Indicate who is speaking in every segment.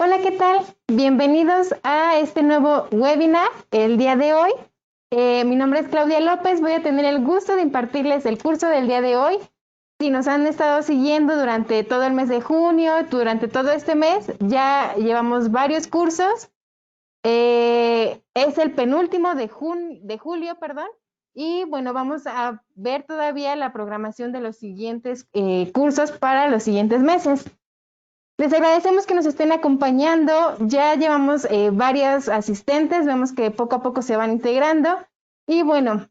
Speaker 1: Hola, ¿qué tal? Bienvenidos a este nuevo webinar el día de hoy. Mi nombre es Claudia López, voy a tener el gusto de impartirles el curso del día de hoy. Si nos han estado siguiendo durante todo el mes de junio, durante todo este mes, ya llevamos varios cursos. Es el penúltimo de julio, perdón. Y bueno, vamos a ver todavía la programación de los siguientes cursos para los siguientes meses. Les agradecemos que nos estén acompañando. Ya llevamos varias asistentes, vemos que poco a poco se van integrando. Y bueno,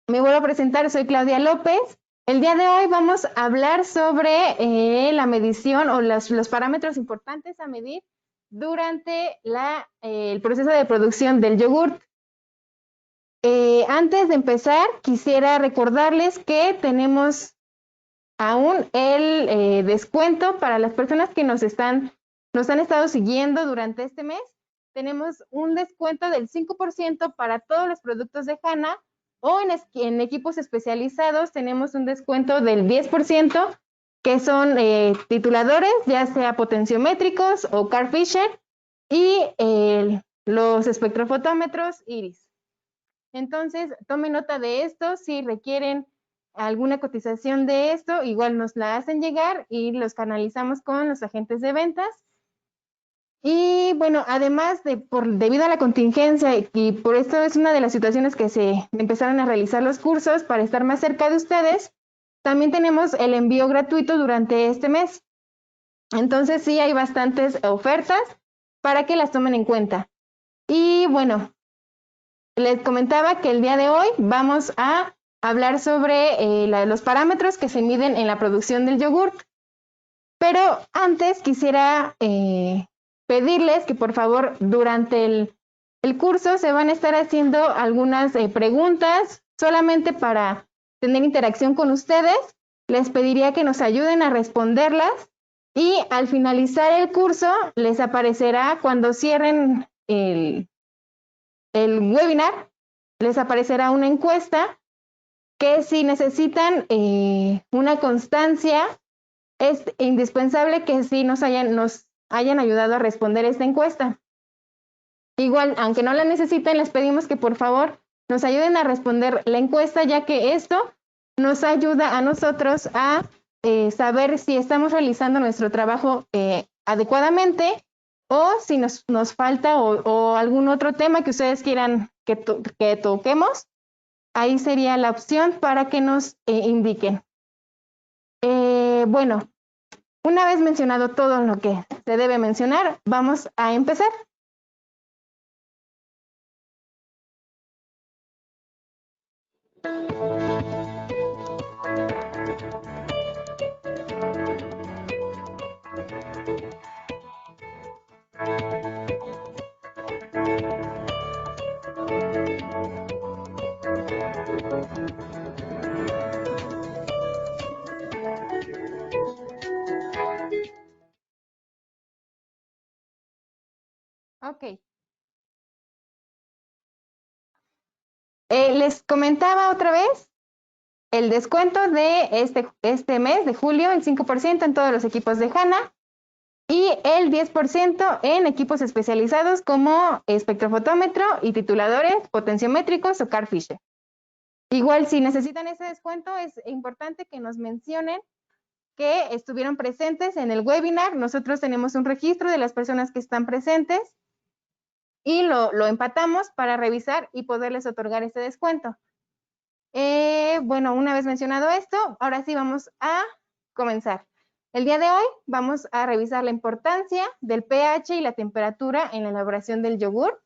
Speaker 1: me vuelvo a presentar, soy Claudia López. El día de hoy vamos a hablar sobre la medición o los parámetros importantes a medir durante el proceso de producción del yogurt. Antes de empezar, quisiera recordarles que tenemos aún el descuento para las personas que nos han estado siguiendo durante este mes. Tenemos un descuento del 5% para todos los productos de HANA o en equipos especializados tenemos un descuento del 10% que son tituladores, ya sea potenciométricos o Carl Fisher y los espectrofotómetros Iris. Entonces, tomen nota de esto si requieren alguna cotización de esto, igual nos la hacen llegar y los canalizamos con los agentes de ventas. Y bueno, además debido a la contingencia y por esto es una de las situaciones que se empezaron a realizar los cursos para estar más cerca de ustedes, también tenemos el envío gratuito durante este mes. Entonces sí hay bastantes ofertas para que las tomen en cuenta. Y bueno, les comentaba que el día de hoy vamos a hablar sobre los parámetros que se miden en la producción del yogurt. Pero antes quisiera pedirles que por favor durante el curso se van a estar haciendo algunas preguntas solamente para tener interacción con ustedes. Les pediría que nos ayuden a responderlas y al finalizar el curso les aparecerá cuando cierren el webinar, les aparecerá una encuesta que si necesitan una constancia, es indispensable que sí nos hayan ayudado a responder esta encuesta. Igual, aunque no la necesiten, les pedimos que por favor nos ayuden a responder la encuesta, ya que esto nos ayuda a nosotros a saber si estamos realizando nuestro trabajo adecuadamente o si nos falta o algún otro tema que ustedes quieran que toquemos. Ahí sería la opción para que nos indiquen. Bueno, una vez mencionado todo lo que se debe mencionar, vamos a empezar. Ok. Les comentaba otra vez el descuento de este mes de julio, el 5% en todos los equipos de HANA y el 10% en equipos especializados como espectrofotómetro y tituladores potenciométricos o Carl Fisher. Igual, si necesitan ese descuento, es importante que nos mencionen que estuvieron presentes en el webinar. Nosotros tenemos un registro de las personas que están presentes y lo empatamos para revisar y poderles otorgar ese descuento. Bueno, una vez mencionado esto, ahora sí vamos a comenzar. El día de hoy vamos a revisar la importancia del pH y la temperatura en la elaboración del yogurt,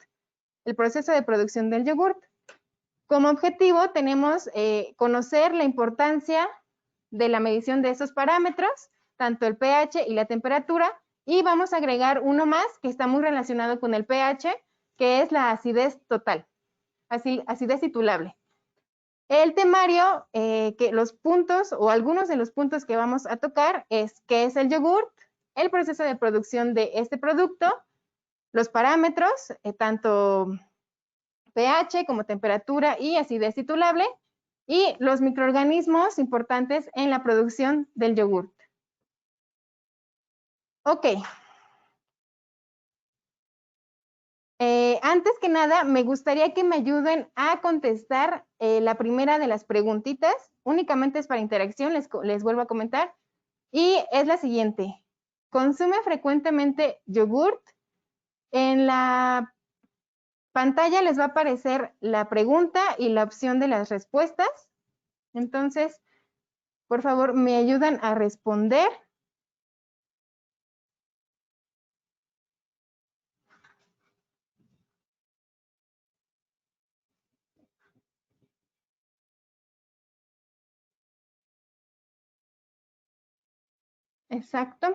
Speaker 1: el proceso de producción del yogurt. Como objetivo tenemos conocer la importancia de la medición de esos parámetros, tanto el pH y la temperatura, y vamos a agregar uno más que está muy relacionado con el pH, que es la acidez total, acidez titulable. El temario, que los puntos o algunos de los puntos que vamos a tocar es qué es el yogurt, el proceso de producción de este producto, los parámetros, tanto pH como temperatura y acidez titulable, y los microorganismos importantes en la producción del yogurt. Ok, Antes que nada, me gustaría que me ayuden a contestar la primera de las preguntitas. Únicamente es para interacción, les vuelvo a comentar. Y es la siguiente. ¿Consume frecuentemente yogurt? En la pantalla les va a aparecer la pregunta y la opción de las respuestas. Entonces, por favor, me ayudan a responder. Exacto.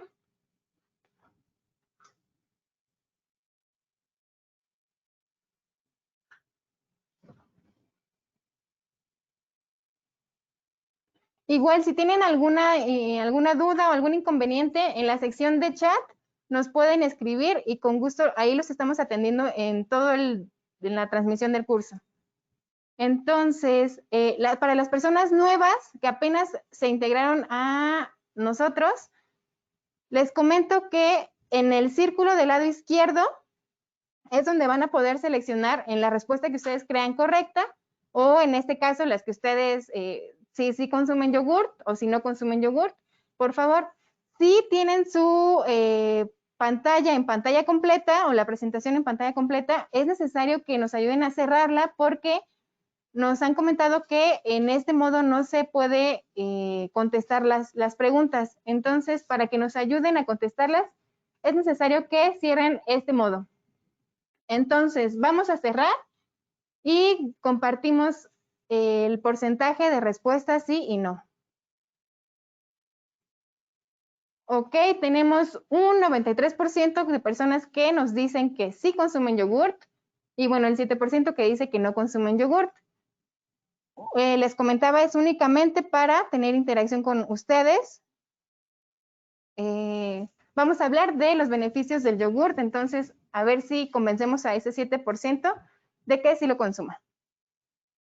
Speaker 1: Igual, si tienen alguna duda o algún inconveniente, en la sección de chat nos pueden escribir y con gusto ahí los estamos atendiendo en en la transmisión del curso. Entonces, para las personas nuevas que apenas se integraron a nosotros, les comento que en el círculo del lado izquierdo es donde van a poder seleccionar en la respuesta que ustedes crean correcta o en este caso las que ustedes si consumen yogurt o si no consumen yogurt. Por favor, si tienen su pantalla en pantalla completa o la presentación en pantalla completa, es necesario que nos ayuden a cerrarla porque nos han comentado que en este modo no se puede contestar las preguntas. Entonces, para que nos ayuden a contestarlas, es necesario que cierren este modo. Entonces, vamos a cerrar y compartimos el porcentaje de respuestas sí y no. Ok, tenemos un 93% de personas que nos dicen que sí consumen yogurt y bueno, el 7% que dice que no consumen yogurt. Les comentaba, es únicamente para tener interacción con ustedes. Vamos a hablar de los beneficios del yogurt, entonces a ver si convencemos a ese 7% de que sí lo consuma.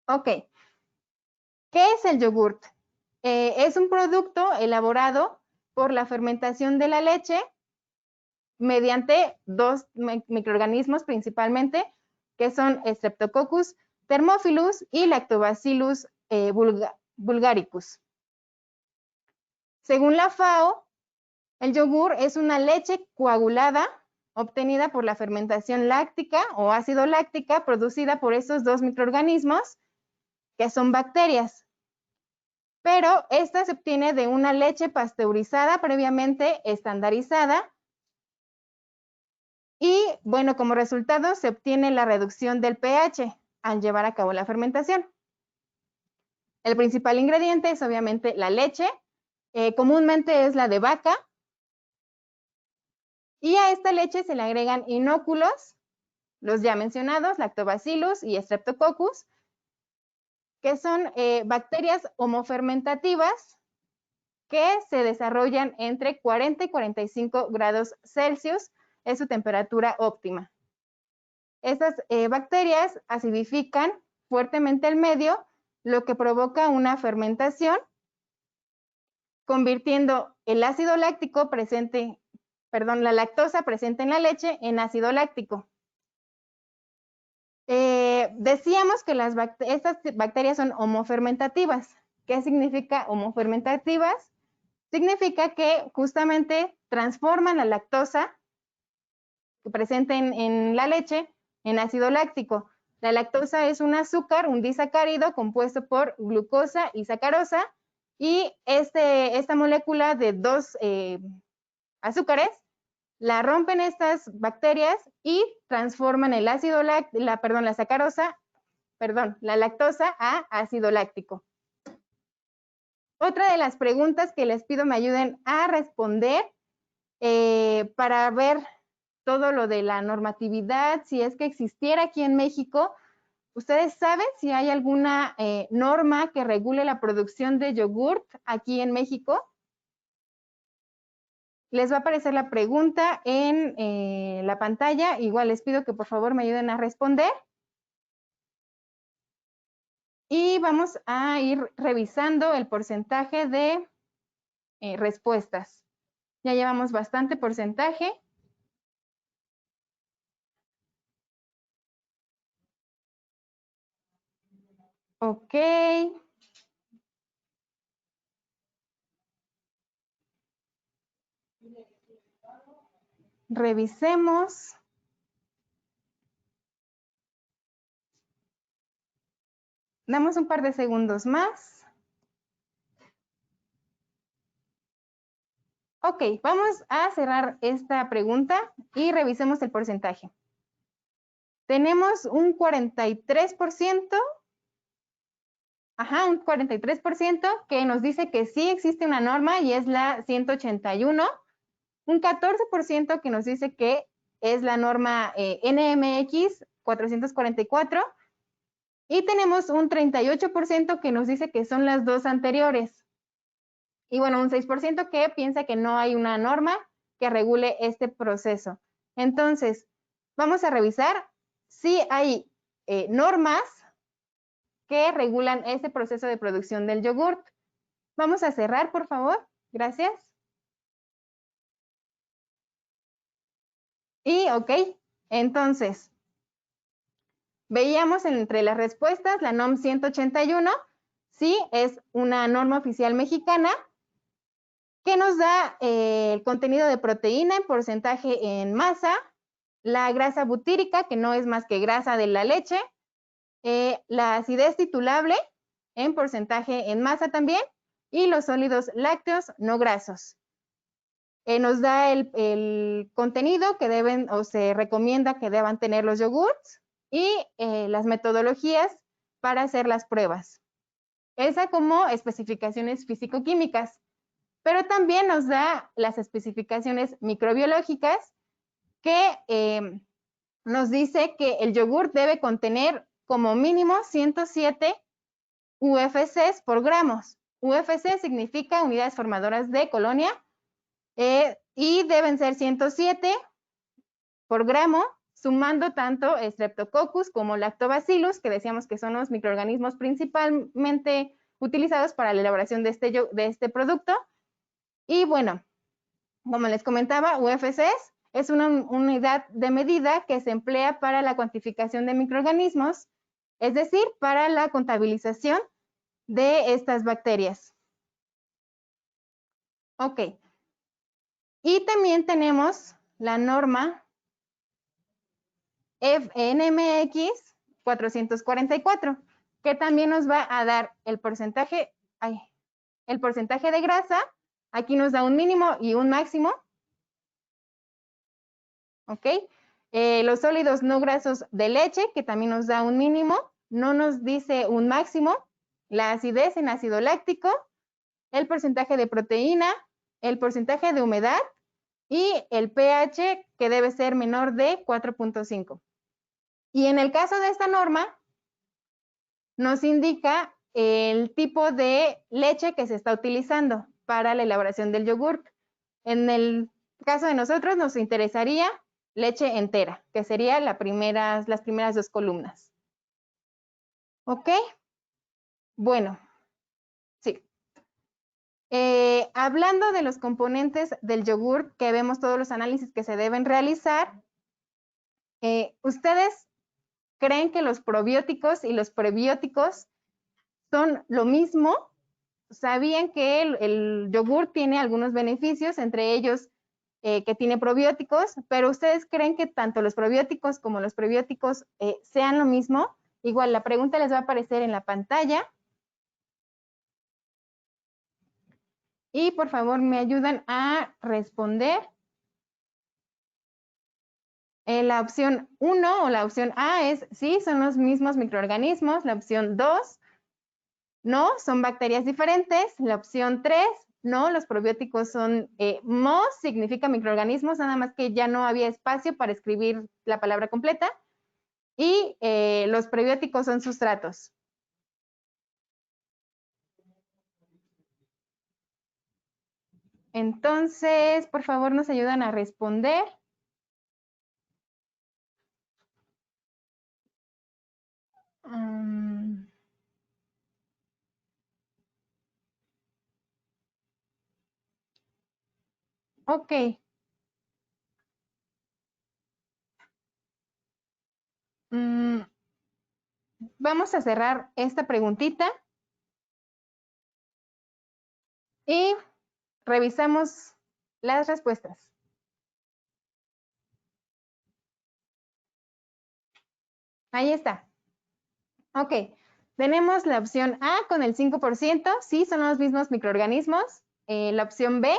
Speaker 1: Ok, ¿qué es el yogurt? Es un producto elaborado por la fermentación de la leche mediante dos microorganismos principalmente, que son Streptococcus thermophilus y Lactobacillus bulgaricus. Según la FAO, el yogur es una leche coagulada obtenida por la fermentación láctica o ácido láctica producida por estos dos microorganismos que son bacterias. Pero esta se obtiene de una leche pasteurizada previamente estandarizada y, bueno, como resultado se obtiene la reducción del pH al llevar a cabo la fermentación. El principal ingrediente es obviamente la leche, comúnmente es la de vaca, y a esta leche se le agregan inóculos, los ya mencionados, Lactobacillus y Streptococcus, que son bacterias homofermentativas que se desarrollan entre 40 y 45 grados Celsius, es su temperatura óptima. Estas bacterias acidifican fuertemente el medio, lo que provoca una fermentación, convirtiendo el ácido láctico presente, la lactosa presente en la leche en ácido láctico. Decíamos que estas bacterias son homofermentativas. ¿Qué significa homofermentativas? Significa que justamente transforman la lactosa presente en la leche en ácido láctico. La lactosa es un azúcar, un disacárido compuesto por glucosa y sacarosa, y esta molécula de dos azúcares la rompen estas bacterias y transforman el ácido la sacarosa, la lactosa a ácido láctico. Otra de las preguntas que les pido me ayuden a responder para ver todo lo de la normatividad, si es que existiera aquí en México. ¿Ustedes saben si hay alguna norma que regule la producción de yogurt aquí en México? Les va a aparecer la pregunta en la pantalla. Igual les pido que por favor me ayuden a responder. Y vamos a ir revisando el porcentaje de respuestas. Ya llevamos bastante porcentaje. Ok. Revisemos. Damos un par de segundos más. Ok, vamos a cerrar esta pregunta y revisemos el porcentaje. Tenemos un 43%, un 43% que nos dice que sí existe una norma y es la 181, un 14% que nos dice que es la norma NMX 444 y tenemos un 38% que nos dice que son las dos anteriores. Y bueno, un 6% que piensa que no hay una norma que regule este proceso. Entonces, vamos a revisar si hay normas que regulan este proceso de producción del yogurt. Vamos a cerrar, por favor. Gracias. Y ok, entonces, veíamos entre las respuestas la NOM 181, sí, es una norma oficial mexicana que nos da el contenido de proteína en porcentaje en masa, la grasa butírica, que no es más que grasa de la leche, la acidez titulable en porcentaje en masa también, y los sólidos lácteos no grasos. Nos da el contenido que deben o se recomienda que deban tener los yogurts y las metodologías para hacer las pruebas. Esa como especificaciones físico-químicas, pero también nos da las especificaciones microbiológicas que nos dice que el yogur debe contener como mínimo 107 UFCs por gramos. UFC significa unidades formadoras de colonia y deben ser 107 por gramo, sumando tanto Streptococcus como Lactobacillus, que decíamos que son los microorganismos principalmente utilizados para la elaboración de este producto. Y bueno, como les comentaba, UFCs es una unidad de medida que se emplea para la cuantificación de microorganismos, es decir, para la contabilización de estas bacterias. Ok. Y también tenemos la norma NMX 444, que también nos va a dar el porcentaje de grasa. Aquí nos da un mínimo y un máximo. ¿Ok? Los sólidos no grasos de leche, que también nos da un mínimo, no nos dice un máximo. La acidez en ácido láctico, el porcentaje de proteína, el porcentaje de humedad y el pH, que debe ser menor de 4.5. Y en el caso de esta norma, nos indica el tipo de leche que se está utilizando para la elaboración del yogurt. En el caso de nosotros nos interesaría leche entera, que sería las primeras dos columnas. ¿Ok? Bueno, sí. Hablando de los componentes del yogur, que vemos todos los análisis que se deben realizar, ¿ustedes creen que los probióticos y los prebióticos son lo mismo? ¿Sabían que el yogur tiene algunos beneficios, entre ellos que tiene probióticos, pero ustedes creen que tanto los probióticos como los prebióticos sean lo mismo? Igual la pregunta les va a aparecer en la pantalla. Y por favor me ayudan a responder. La opción 1 o la opción A es sí, son los mismos microorganismos. La opción 2, no, son bacterias diferentes. La opción 3, no, los probióticos son MOS, significa microorganismos, nada más que ya no había espacio para escribir la palabra completa. Y los prebióticos son sustratos. Entonces, por favor, nos ayudan a responder. Ok. vamos a cerrar esta preguntita y revisamos las respuestas. Ahí está. Ok, tenemos la opción A con el 5%, sí, son los mismos microorganismos. La opción B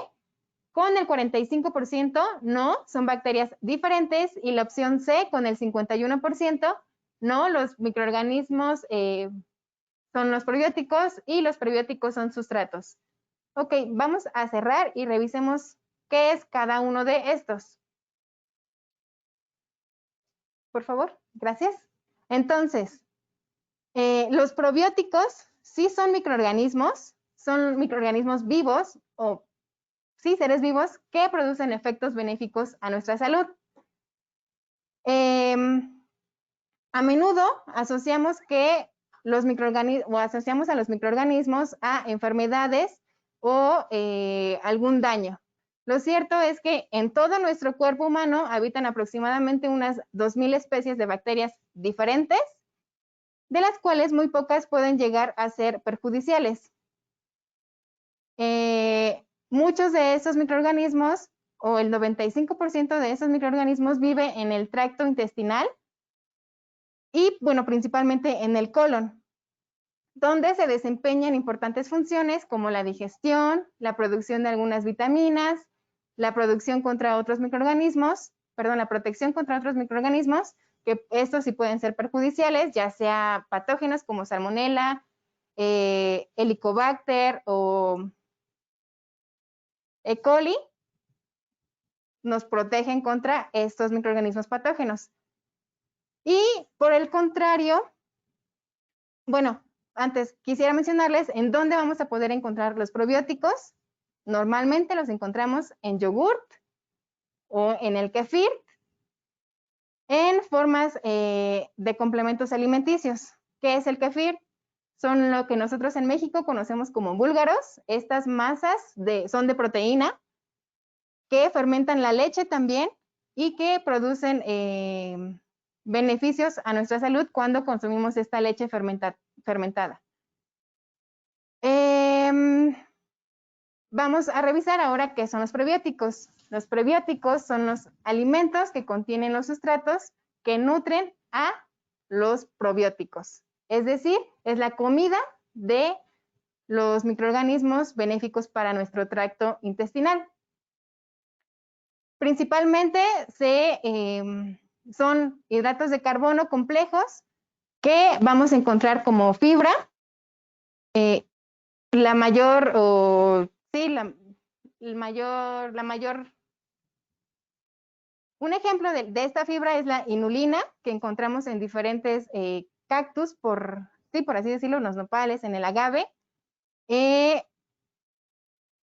Speaker 1: con el 45%, no, son bacterias diferentes. Y la opción C con el 51%, no, los microorganismos son los probióticos y los prebióticos son sustratos. Ok, vamos a cerrar y revisemos qué es cada uno de estos. Por favor, gracias. Entonces, los probióticos sí son microorganismos vivos o sí, seres vivos que producen efectos benéficos a nuestra salud. A menudo asociamos que asociamos a los microorganismos a enfermedades o algún daño. Lo cierto es que en todo nuestro cuerpo humano habitan aproximadamente unas 2,000 especies de bacterias diferentes, de las cuales muy pocas pueden llegar a ser perjudiciales. Muchos de esos microorganismos, o el 95% de esos microorganismos, vive en el tracto intestinal y, bueno, principalmente en el colon, donde se desempeñan importantes funciones como la digestión, la producción de algunas vitaminas, la protección contra otros microorganismos, que estos sí pueden ser perjudiciales, ya sea patógenos como Salmonella, Helicobacter o E. coli, nos protegen contra estos microorganismos patógenos. Y por el contrario, bueno, antes quisiera mencionarles en dónde vamos a poder encontrar los probióticos. Normalmente los encontramos en yogurt o en el kefir, en formas de complementos alimenticios. ¿Qué es el kefir? Son lo que nosotros en México conocemos como búlgaros. Estas masas son de proteína que fermentan la leche también y que producen beneficios a nuestra salud cuando consumimos esta leche fermentada. Vamos a revisar ahora qué son los prebióticos. Los prebióticos son los alimentos que contienen los sustratos que nutren a los probióticos. Es decir, es la comida de los microorganismos benéficos para nuestro tracto intestinal. Principalmente son hidratos de carbono complejos que vamos a encontrar como fibra. La mayor, un ejemplo de esta fibra es la inulina, que encontramos en diferentes cactus, por así decirlo, en los nopales, en el agave.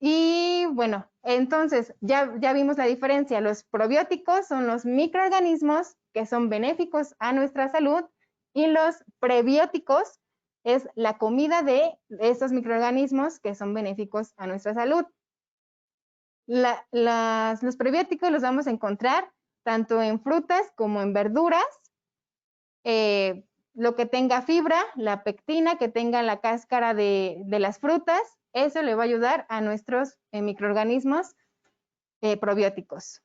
Speaker 1: Y bueno, entonces ya vimos la diferencia. Los probióticos son los microorganismos que son benéficos a nuestra salud y los prebióticos es la comida de estos microorganismos que son benéficos a nuestra salud. Los prebióticos los vamos a encontrar tanto en frutas como en verduras. Lo que tenga fibra, la pectina que tenga la cáscara de las frutas, eso le va a ayudar a nuestros microorganismos probióticos.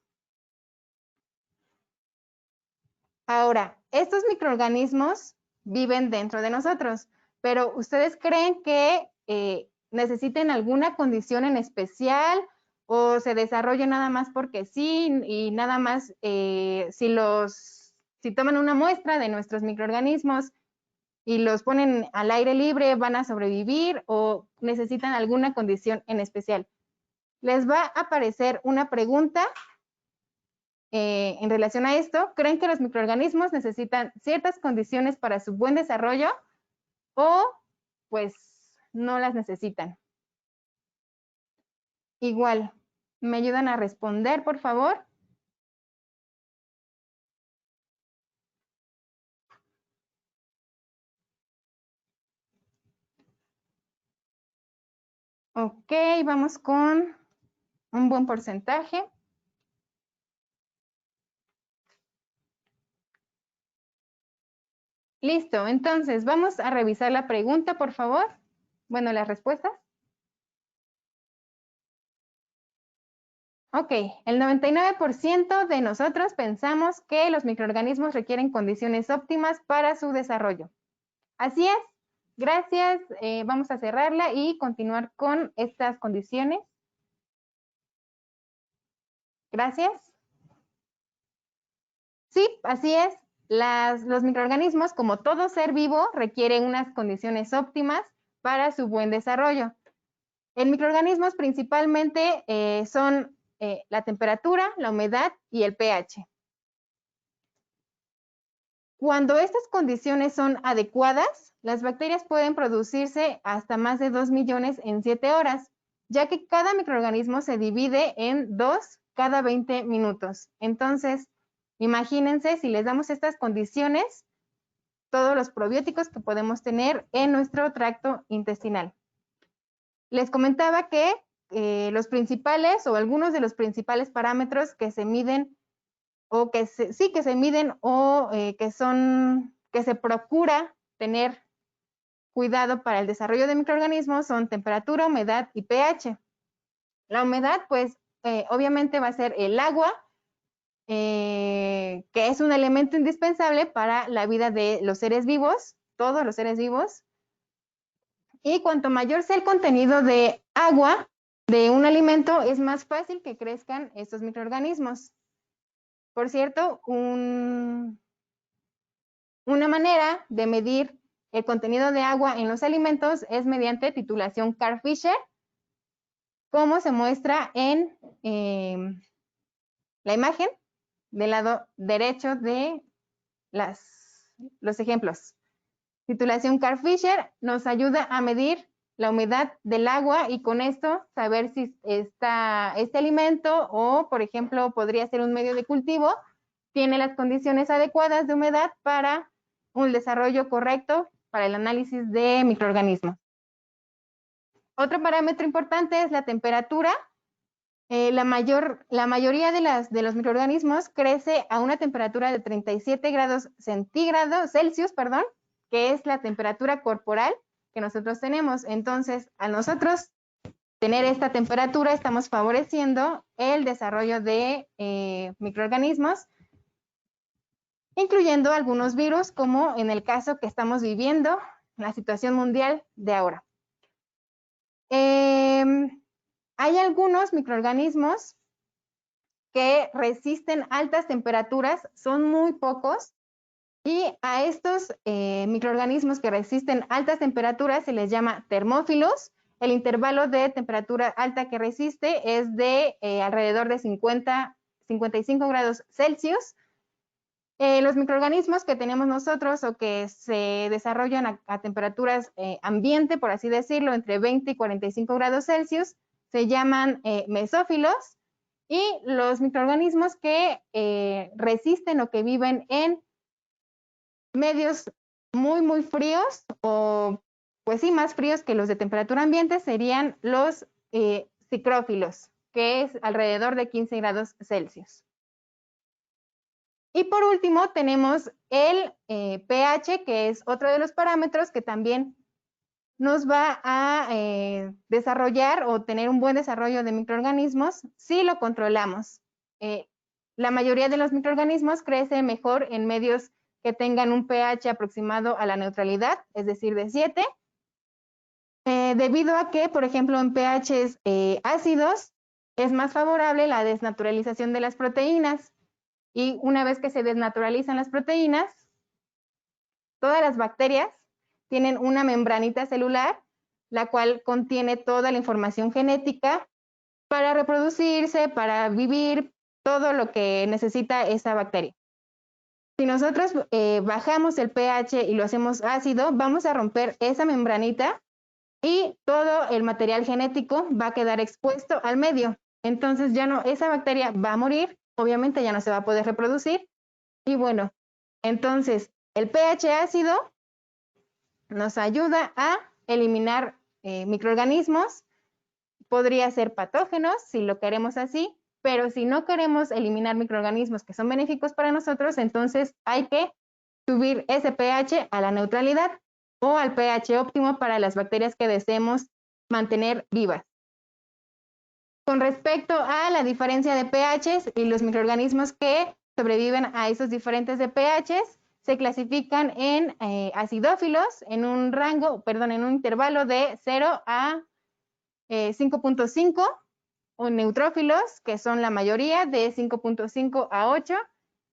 Speaker 1: Ahora, estos microorganismos viven dentro de nosotros, pero ¿ustedes creen que necesiten alguna condición en especial o se desarrollen nada más porque sí y nada más si toman una muestra de nuestros microorganismos y los ponen al aire libre, van a sobrevivir o necesitan alguna condición en especial? Les va a aparecer una pregunta en relación a esto. ¿Creen que los microorganismos necesitan ciertas condiciones para su buen desarrollo o pues no las necesitan? Igual, ¿me ayudan a responder, por favor? Ok, vamos con un buen porcentaje. Listo, entonces vamos a revisar la pregunta, por favor. Bueno, las respuestas. Ok, el 99% de nosotros pensamos que los microorganismos requieren condiciones óptimas para su desarrollo. Así es, gracias. Vamos a cerrarla y continuar con estas condiciones. Gracias. Sí, así es. Los microorganismos, como todo ser vivo, requieren unas condiciones óptimas para su buen desarrollo. En microorganismos principalmente son la temperatura, la humedad y el pH. Cuando estas condiciones son adecuadas, las bacterias pueden producirse hasta más de 2 millones en 7 horas, ya que cada microorganismo se divide en 2 cada 20 minutos. Entonces, imagínense si les damos estas condiciones, todos los probióticos que podemos tener en nuestro tracto intestinal. Les comentaba que los principales o algunos de los principales parámetros que se miden o que se miden o que se procura tener cuidado para el desarrollo de microorganismos son temperatura, humedad y pH. La humedad, pues, obviamente va a ser el agua, que es un elemento indispensable para la vida de los seres vivos, todos los seres vivos. Y cuanto mayor sea el contenido de agua de un alimento, es más fácil que crezcan estos microorganismos. Por cierto, una manera de medir el contenido de agua en los alimentos es mediante titulación Carl-Fisher, como se muestra en la imagen del lado derecho de los ejemplos. Titulación Carl-Fisher nos ayuda a medir la humedad del agua y con esto saber si este alimento o, por ejemplo, podría ser un medio de cultivo, tiene las condiciones adecuadas de humedad para un desarrollo correcto para el análisis de microorganismos. Otro parámetro importante es la temperatura. La mayoría de los microorganismos crece a una temperatura de 37 grados Celsius, que es la temperatura corporal que nosotros tenemos. Entonces, a nosotros tener esta temperatura, estamos favoreciendo el desarrollo de microorganismos, incluyendo algunos virus, como en el caso que estamos viviendo, la situación mundial de ahora. Hay algunos microorganismos que resisten altas temperaturas, son muy pocos, y a estos microorganismos que resisten altas temperaturas se les llama termófilos. El intervalo de temperatura alta que resiste es de alrededor de 55 grados Celsius. Los microorganismos que tenemos nosotros o que se desarrollan a temperaturas ambiente, por así decirlo, entre 20 y 45 grados Celsius, se llaman mesófilos, y los microorganismos que resisten o que viven en medios muy, muy fríos o, pues sí, más fríos que los de temperatura ambiente serían los psicrófilos, que es alrededor de 15 grados Celsius. Y por último tenemos el pH, que es otro de los parámetros que también nos va a desarrollar o tener un buen desarrollo de microorganismos si lo controlamos. La mayoría de los microorganismos crecen mejor en medios que tengan un pH aproximado a la neutralidad, es decir, de 7, debido a que, por ejemplo, en pHs ácidos es más favorable la desnaturalización de las proteínas. Y una vez que se desnaturalizan las proteínas, todas las bacterias tienen una membranita celular, la cual contiene toda la información genética para reproducirse, para vivir, todo lo que necesita esa bacteria. Si nosotros bajamos el pH y lo hacemos ácido, vamos a romper esa membranita y todo el material genético va a quedar expuesto al medio. Entonces ya no, esa bacteria va a morir, obviamente ya no se va a poder reproducir. Y bueno, entonces el pH ácido nos ayuda a eliminar microorganismos, podría ser patógenos si lo queremos así, pero si no queremos eliminar microorganismos que son benéficos para nosotros, entonces hay que subir ese pH a la neutralidad o al pH óptimo para las bacterias que deseemos mantener vivas. Con respecto a la diferencia de pHs y los microorganismos que sobreviven a esos diferentes de pHs, se clasifican en acidófilos en un rango, perdón, en un intervalo de 0 a 5.5, o neutrófilos, que son la mayoría, de 5.5 a 8,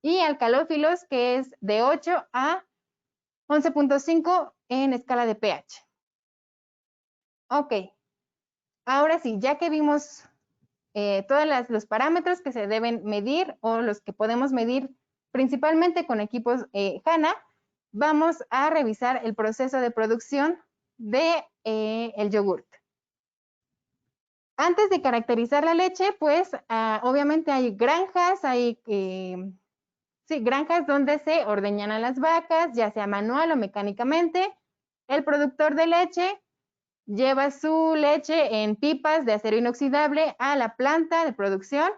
Speaker 1: y alcalófilos, que es de 8 a 11.5 en escala de pH. Ok, ahora sí, ya que vimos todos los parámetros que se deben medir o los que podemos medir principalmente con equipos HANA, vamos a revisar el proceso de producción de el yogurt. Antes de caracterizar la leche, pues obviamente hay granjas, granjas donde se ordeñan a las vacas, ya sea manual o mecánicamente. El productor de leche lleva su leche en pipas de acero inoxidable a la planta de producción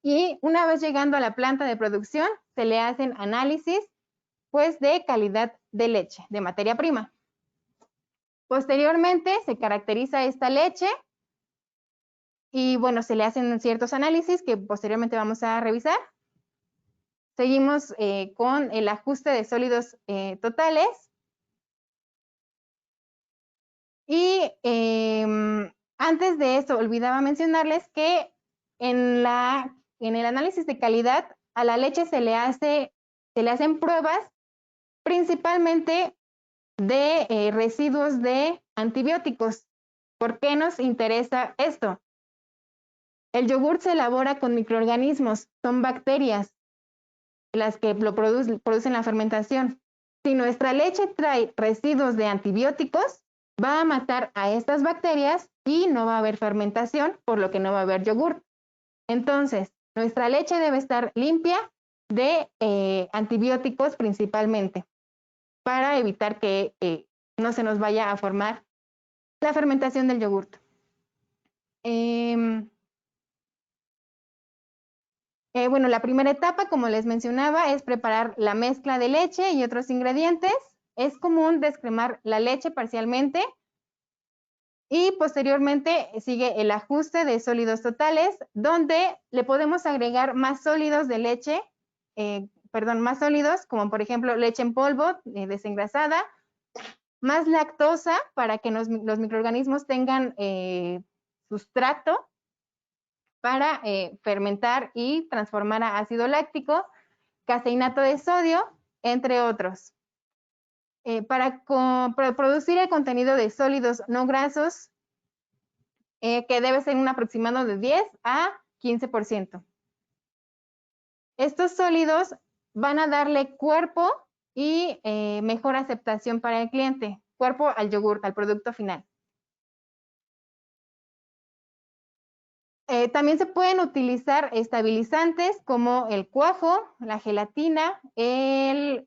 Speaker 1: y una vez llegando a la planta de producción se le hacen análisis pues de calidad de leche, de materia prima. Posteriormente se caracteriza esta leche y bueno, se le hacen ciertos análisis que posteriormente vamos a revisar. Seguimos con el ajuste de sólidos totales. Y antes de eso, olvidaba mencionarles que en el análisis de calidad a la leche se le hacen pruebas principalmente de residuos de antibióticos. ¿Por qué nos interesa esto? El yogur se elabora con microorganismos, son bacterias las que lo producen la fermentación. Si nuestra leche trae residuos de antibióticos, va a matar a estas bacterias y no va a haber fermentación, por lo que no va a haber yogur. Entonces, nuestra leche debe estar limpia de antibióticos principalmente, para evitar que no se nos vaya a formar la fermentación del yogurt. Bueno, la primera etapa, como les mencionaba, es preparar la mezcla de leche y otros ingredientes. Es común descremar la leche parcialmente y posteriormente sigue el ajuste de sólidos totales, donde le podemos agregar más sólidos de leche, más sólidos, como por ejemplo leche en polvo desengrasada, más lactosa para que los microorganismos tengan sustrato para fermentar y transformar a ácido láctico, caseinato de sodio, entre otros. Para producir el contenido de sólidos no grasos, que debe ser un aproximado de 10 a 15%. Estos sólidos van a darle cuerpo y mejor aceptación para el cliente, cuerpo al yogurt, al producto final. También se pueden utilizar estabilizantes como el cuajo, la gelatina, el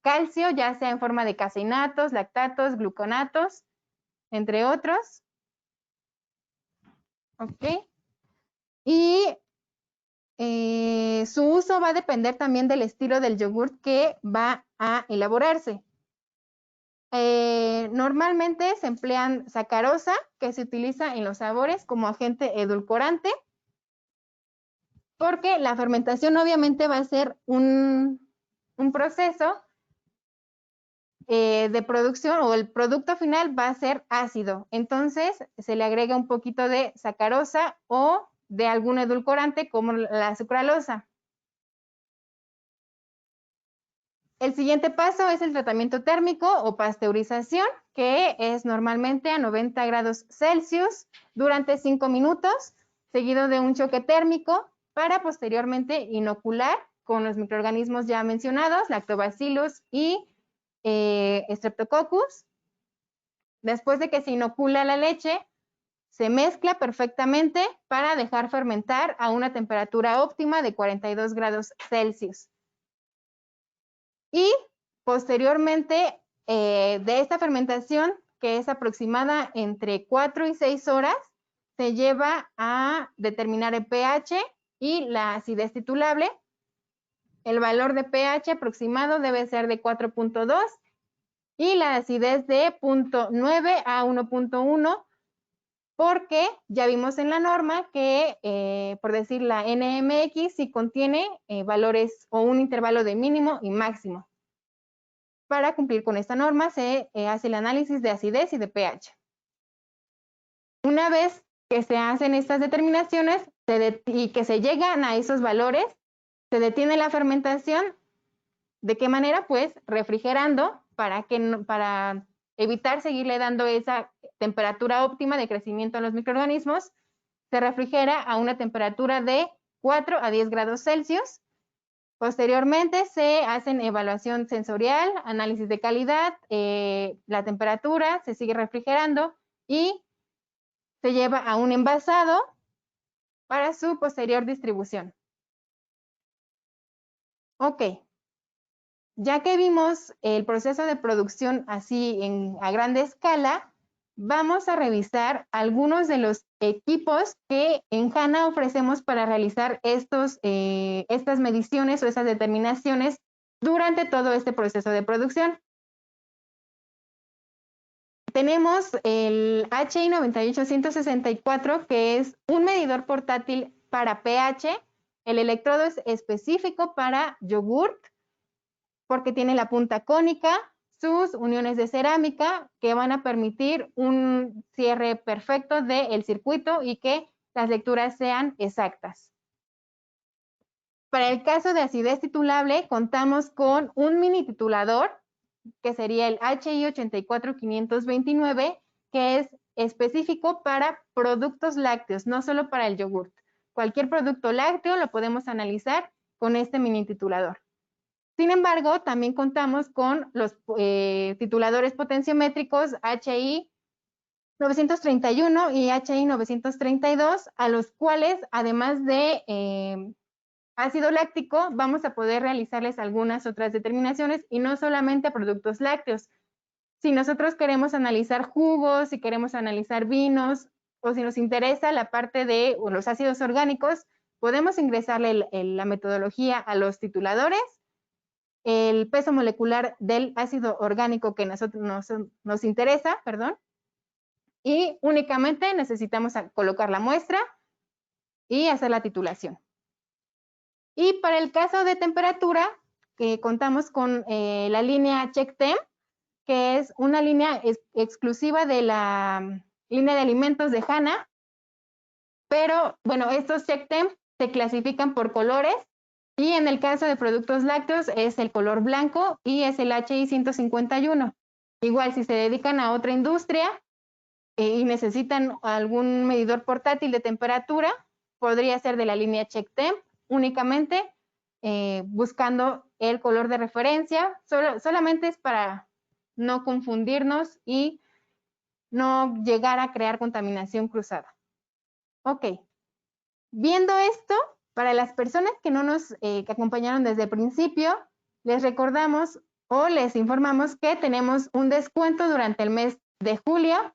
Speaker 1: calcio, ya sea en forma de caseinatos, lactatos, gluconatos, entre otros. Ok. Y su uso va a depender también del estilo del yogurt que va a elaborarse. Normalmente se emplean sacarosa, que se utiliza en los sabores como agente edulcorante, porque la fermentación obviamente va a ser un proceso de producción, o el producto final va a ser ácido. Entonces se le agrega un poquito de sacarosa o de algún edulcorante como la sucralosa. El siguiente paso es el tratamiento térmico o pasteurización, que es normalmente a 90 grados Celsius durante 5 minutos, seguido de un choque térmico para posteriormente inocular con los microorganismos ya mencionados, Lactobacillus y Streptococcus. Después de que se inocula la leche, se mezcla perfectamente para dejar fermentar a una temperatura óptima de 42 grados Celsius. Y posteriormente de esta fermentación, que es aproximada entre 4 y 6 horas, se lleva a determinar el pH y la acidez titulable el valor de pH aproximado debe ser de 4.2 y la acidez de 0.9 a 1.1, porque ya vimos en la norma que, por decir la NMX, sí contiene valores o un intervalo de mínimo y máximo. Para cumplir con esta norma se hace el análisis de acidez y de pH. Una vez que se hacen estas determinaciones y que se llegan a esos valores, se detiene la fermentación. ¿De qué manera? Pues refrigerando para evitar seguirle dando esa temperatura óptima de crecimiento a los microorganismos. Se refrigera a una temperatura de 4 a 10 grados Celsius. Posteriormente se hacen evaluación sensorial, análisis de calidad, la temperatura, se sigue refrigerando y se lleva a un envasado para su posterior distribución. Ok, ya que vimos el proceso de producción así a grande escala, vamos a revisar algunos de los equipos que en HANA ofrecemos para realizar estas mediciones o esas determinaciones durante todo este proceso de producción. Tenemos el HI 98164, que es un medidor portátil para pH. El electrodo es específico para yogurt porque tiene la punta cónica, sus uniones de cerámica que van a permitir un cierre perfecto del circuito y que las lecturas sean exactas. Para el caso de acidez titulable, contamos con un mini titulador, que sería el HI 84529, que es específico para productos lácteos, no solo para el yogurt. Cualquier producto lácteo lo podemos analizar con este mini titulador. Sin embargo, también contamos con los tituladores potenciométricos HI 931 y HI 932, a los cuales, además de ácido láctico, vamos a poder realizarles algunas otras determinaciones y no solamente a productos lácteos. Si nosotros queremos analizar jugos, si queremos analizar vinos o si nos interesa la parte de los ácidos orgánicos, podemos ingresarle la metodología a los tituladores, el peso molecular del ácido orgánico que nos interesa, y únicamente necesitamos colocar la muestra y hacer la titulación. Y para el caso de temperatura, contamos con la línea CheckTemp, que es una línea exclusiva de la línea de alimentos de HANA, pero bueno, estos CheckTemp se clasifican por colores y en el caso de productos lácteos es el color blanco y es el HI 151. Igual si se dedican a otra industria y necesitan algún medidor portátil de temperatura, podría ser de la línea CheckTemp únicamente, buscando el color de referencia. Solamente es para no confundirnos y no llegar a crear contaminación cruzada. Ok, viendo esto, para las personas que no nos que acompañaron desde el principio, les recordamos o les informamos que tenemos un descuento durante el mes de julio,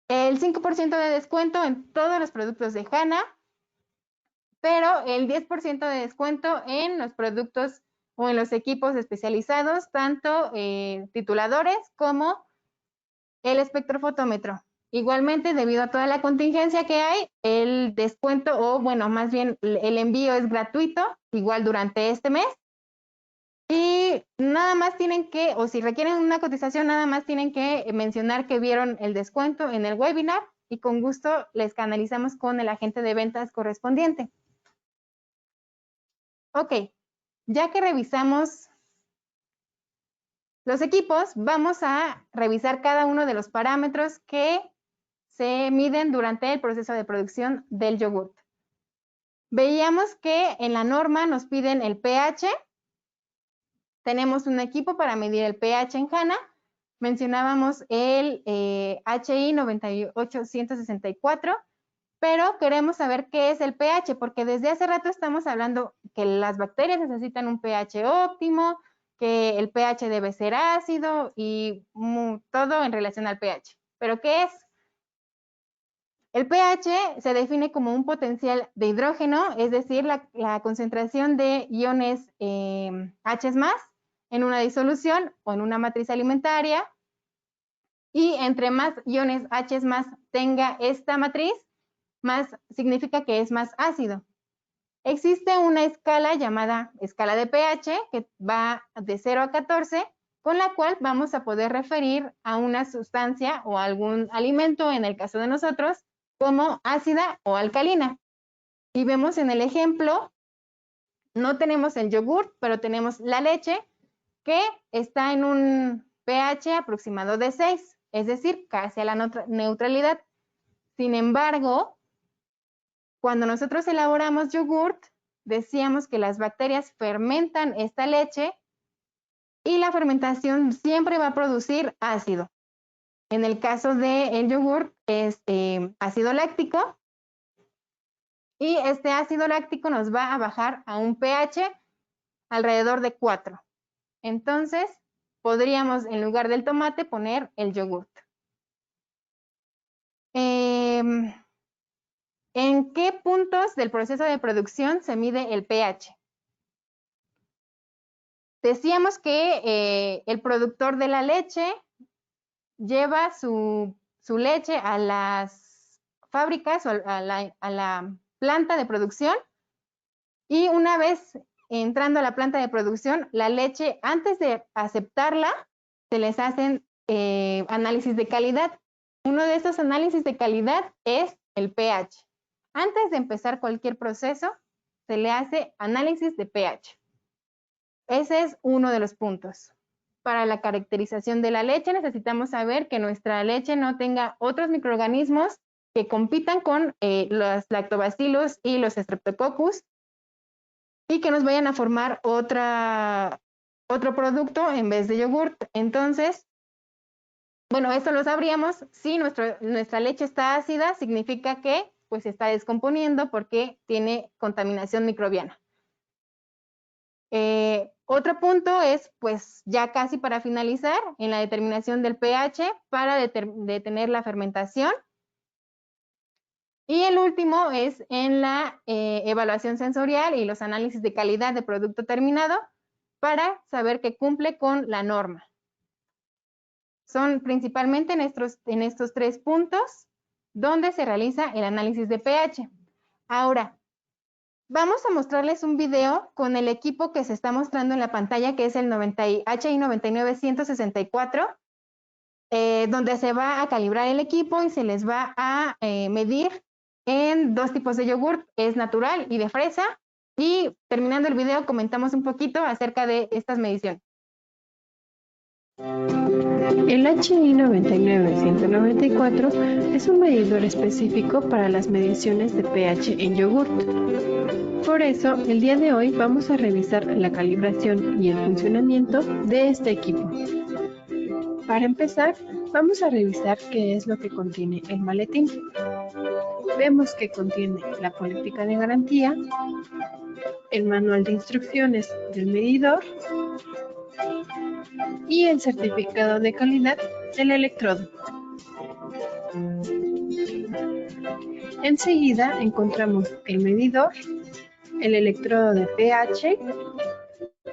Speaker 1: el 5% de descuento en todos los productos de HANA, pero el 10% de descuento en los productos o en los equipos especializados, tanto tituladores como el espectrofotómetro. Igualmente, debido a toda la contingencia que hay, el descuento, o bueno, más bien el envío es gratuito, igual durante este mes. Y nada más tienen que, o si requieren una cotización, nada más tienen que mencionar que vieron el descuento en el webinar y con gusto les canalizamos con el agente de ventas correspondiente. Ok, ya que revisamos los equipos, vamos a revisar cada uno de los parámetros que se miden durante el proceso de producción del yogurt. Veíamos que en la norma nos piden el pH. Tenemos un equipo para medir el pH en HANA. Mencionábamos el HI 98164, pero queremos saber qué es el pH, porque desde hace rato estamos hablando que las bacterias necesitan un pH óptimo, que el pH debe ser ácido y todo en relación al pH. ¿Pero qué es? El pH se define como un potencial de hidrógeno, es decir, la concentración de iones H+ en una disolución o en una matriz alimentaria. Y entre más iones H+ tenga esta matriz, más significa que es más ácido. Existe una escala llamada escala de pH que va de 0 a 14, con la cual vamos a poder referir a una sustancia o algún alimento, en el caso de nosotros, como ácida o alcalina. Y vemos en el ejemplo, no tenemos el yogur, pero tenemos la leche, que está en un pH aproximado de 6, es decir, casi a la neutralidad. Sin embargo, cuando nosotros elaboramos yogurt, decíamos que las bacterias fermentan esta leche y la fermentación siempre va a producir ácido. En el caso del yogur es ácido láctico, y este ácido láctico nos va a bajar a un pH alrededor de 4. Entonces, podríamos en lugar del tomate poner el yogurt. ¿En qué puntos del proceso de producción se mide el pH? Decíamos que el productor de la leche lleva su leche a las fábricas o a la planta de producción, y una vez entrando a la planta de producción, la leche, antes de aceptarla, se les hacen análisis de calidad. Uno de esos análisis de calidad es el pH. Antes de empezar cualquier proceso, se le hace análisis de pH. Ese es uno de los puntos. Para la caracterización de la leche necesitamos saber que nuestra leche no tenga otros microorganismos que compitan con los lactobacilos y los streptococcus y que nos vayan a formar otro producto en vez de yogurt. Entonces, bueno, esto lo sabríamos. Si nuestra leche está ácida, significa que pues se está descomponiendo porque tiene contaminación microbiana. Otro punto es, pues ya casi para finalizar, en la determinación del pH para detener la fermentación. Y el último es en la evaluación sensorial y los análisis de calidad de producto terminado para saber que cumple con la norma. Son principalmente en estos 3 puntos donde se realiza el análisis de pH. Ahora, vamos a mostrarles un video con el equipo que se está mostrando en la pantalla, que es el HI 99164, donde se va a calibrar el equipo y se les va a medir en 2 tipos de yogur, es natural y de fresa. Y terminando el video comentamos un poquito acerca de estas mediciones.
Speaker 2: El HI 99194 es un medidor específico para las mediciones de pH en yogurt. Por eso, el día de hoy vamos a revisar la calibración y el funcionamiento de este equipo. Para empezar, vamos a revisar qué es lo que contiene el maletín. Vemos que contiene la política de garantía, el manual de instrucciones del medidor y el certificado de calidad del electrodo. Enseguida encontramos el medidor, el electrodo de pH,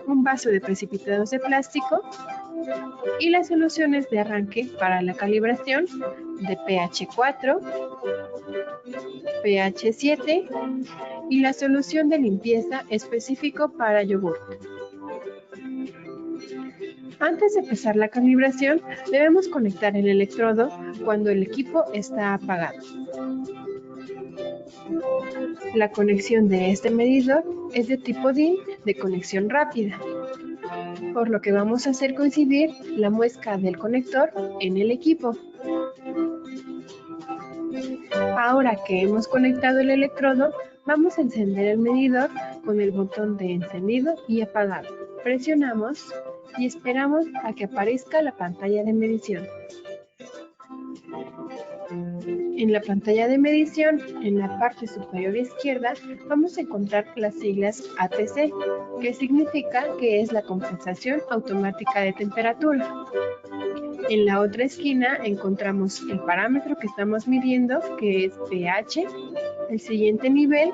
Speaker 2: un vaso de precipitados de plástico y las soluciones de arranque para la calibración de pH 4, pH 7 y la solución de limpieza específico para yogur. Antes de empezar la calibración, debemos conectar el electrodo cuando el equipo está apagado. La conexión de este medidor es de tipo DIN de conexión rápida, por lo que vamos a hacer coincidir la muesca del conector en el equipo. Ahora que hemos conectado el electrodo, vamos a encender el medidor con el botón de encendido y apagado. Presionamos y esperamos a que aparezca la pantalla de medición. En la pantalla de medición, en la parte superior izquierda, vamos a encontrar las siglas ATC, que significa que es la compensación automática de temperatura. En la otra esquina encontramos el parámetro que estamos midiendo, que es pH. El siguiente nivel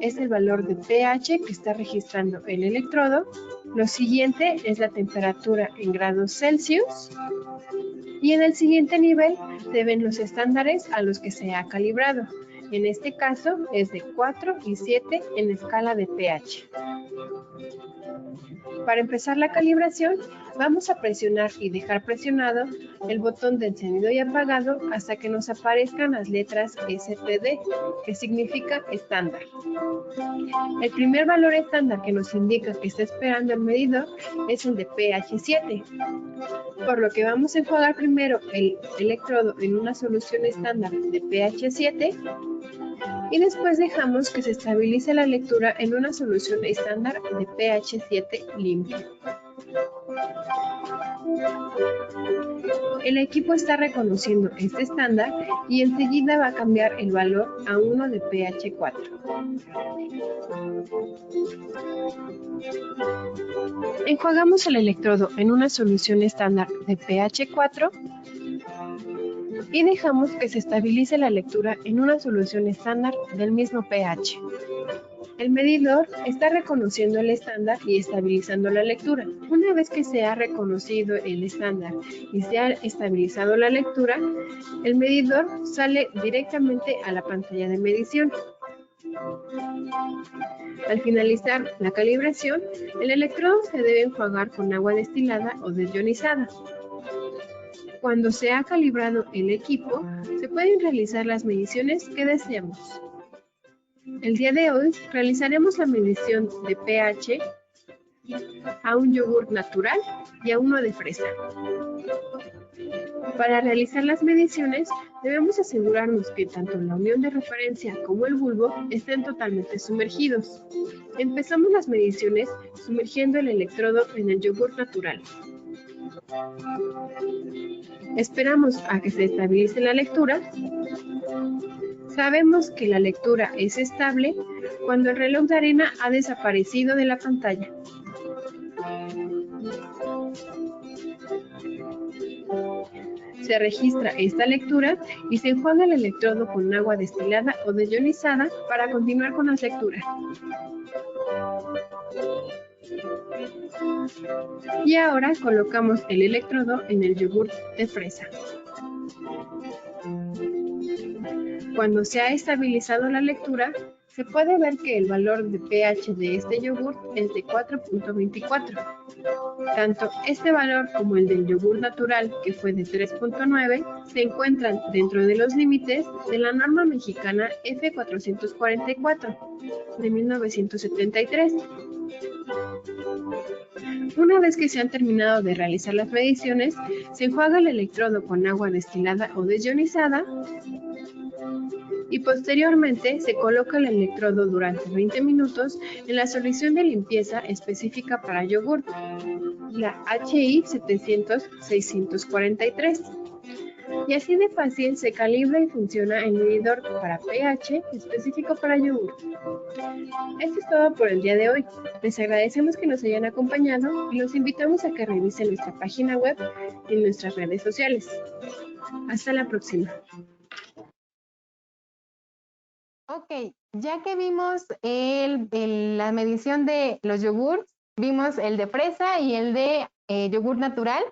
Speaker 2: es el valor de pH que está registrando el electrodo. Lo siguiente es la temperatura en grados Celsius. Y en el siguiente nivel se ven los estándares a los que se ha calibrado. En este caso es de 4 y 7 en escala de pH. Para empezar la calibración, vamos a presionar y dejar presionado el botón de encendido y apagado hasta que nos aparezcan las letras STD, que significa estándar. El primer valor estándar que nos indica que está esperando el medidor es el de pH 7, por lo que vamos a enjuagar primero el electrodo en una solución estándar de pH 7 y después dejamos que se estabilice la lectura en una solución estándar de pH 7 limpio. El equipo está reconociendo este estándar y enseguida va a cambiar el valor a 1 de pH 4. Enjuagamos el electrodo en una solución estándar de pH 4 y dejamos que se estabilice la lectura en una solución estándar del mismo pH. El medidor está reconociendo el estándar y estabilizando la lectura. Una vez que se ha reconocido el estándar y se ha estabilizado la lectura, el medidor sale directamente a la pantalla de medición. Al finalizar la calibración, el electrodo se debe enjuagar con agua destilada o desionizada. Cuando se ha calibrado el equipo, se pueden realizar las mediciones que deseemos. El día de hoy realizaremos la medición de pH a un yogur natural y a uno de fresa. Para realizar las mediciones, debemos asegurarnos que tanto la unión de referencia como el bulbo estén totalmente sumergidos. Empezamos las mediciones sumergiendo el electrodo en el yogur natural. Esperamos a que se estabilice la lectura. Sabemos que la lectura es estable cuando el reloj de arena ha desaparecido de la pantalla. Se registra esta lectura y se enjuaga el electrodo con agua destilada o desionizada para continuar con las lecturas. Y ahora colocamos el electrodo en el yogur de fresa. Cuando se ha estabilizado la lectura, se puede ver que el valor de pH de este yogur es de 4.24. Tanto este valor como el del yogur natural, que fue de 3.9, se encuentran dentro de los límites de la norma mexicana F444 de 1973. Una vez que se han terminado de realizar las mediciones, se enjuaga el electrodo con agua destilada o desionizada y posteriormente se coloca el electrodo durante 20 minutos en la solución de limpieza específica para yogur, la HI 700-643. Y así de fácil se calibra y funciona el medidor para pH específico para yogur. Esto es todo por el día de hoy. Les agradecemos que nos hayan acompañado y los invitamos a que revisen nuestra página web y nuestras redes sociales. Hasta la próxima.
Speaker 1: Ok, ya que vimos la medición de los yogurts, vimos el de fresa y el de yogur natural,